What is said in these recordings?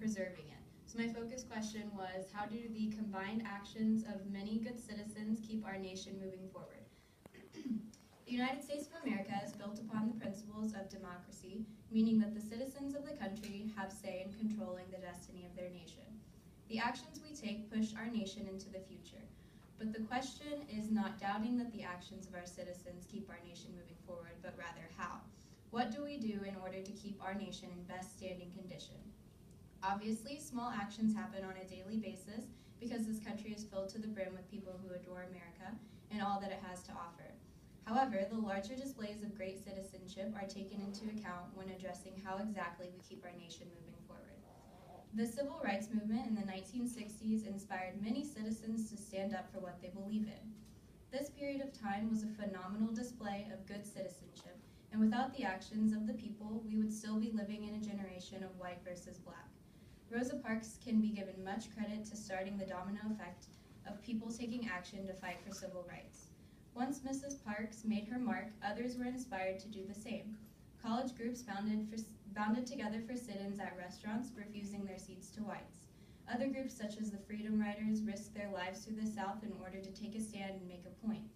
preserving it. So my focus question was, how do the combined actions of many good citizens keep our nation moving forward? The United States of America is built upon the principles of democracy, meaning that the citizens of the country have say in controlling the destiny of their nation. The actions we take push our nation into the future. But the question is not doubting that the actions of our citizens keep our nation moving forward, but rather how. What do we do in order to keep our nation in best standing condition? Obviously, small actions happen on a daily basis because this country is filled to the brim with people who adore America and all that it has to offer. However, the larger displays of great citizenship are taken into account when addressing how exactly we keep our nation moving forward. The civil rights movement in the 1960s inspired many citizens to stand up for what they believe in. This period of time was a phenomenal display of good citizenship, and without the actions of the people, we would still be living in a generation of white versus black. Rosa Parks can be given much credit to starting the domino effect of people taking action to fight for civil rights. Once Mrs. Parks made her mark, others were inspired to do the same. College groups bounded together for sit-ins at restaurants, refusing their seats to whites. Other groups, such as the Freedom Riders, risked their lives through the South in order to take a stand and make a point.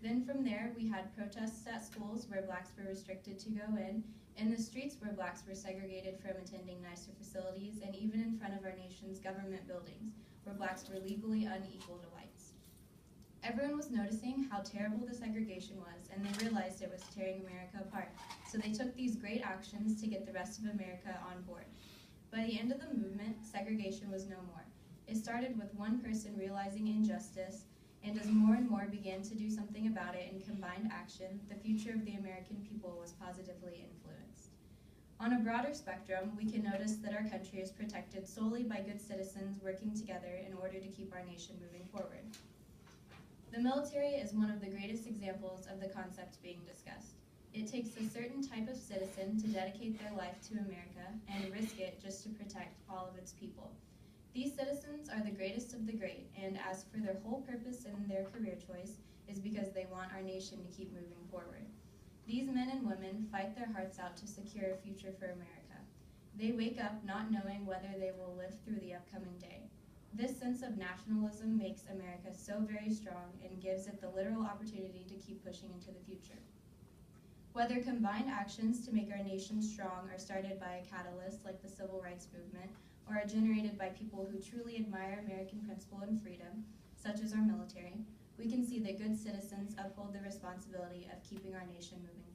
Then from there, we had protests at schools where blacks were restricted to go in the streets where blacks were segregated from attending nicer facilities, and even in front of our nation's government buildings, where blacks were legally unequal to whites. Everyone was noticing how terrible the segregation was, and they realized it was tearing America apart, so they took these great actions to get the rest of America on board. By the end of the movement, segregation was no more. It started with one person realizing injustice, and as more and more began to do something about it in combined action, the future of the American people was positively influenced. On a broader spectrum, we can notice that our country is protected solely by good citizens working together in order to keep our nation moving forward. The military is one of the greatest examples of the concept being discussed. It takes a certain type of citizen to dedicate their life to America and risk it just to protect all of its people. These citizens are the greatest of the great, and as for their whole purpose in their career choice is because they want our nation to keep moving forward. These men and women fight their hearts out to secure a future for America. They wake up not knowing whether they will live through the upcoming day. This sense of nationalism makes America so very strong and gives it the literal opportunity to keep pushing into the future. Whether combined actions to make our nation strong are started by a catalyst like the Civil Rights Movement, or are generated by people who truly admire American principle and freedom, such as our military, we can see that good citizens uphold the responsibility of keeping our nation moving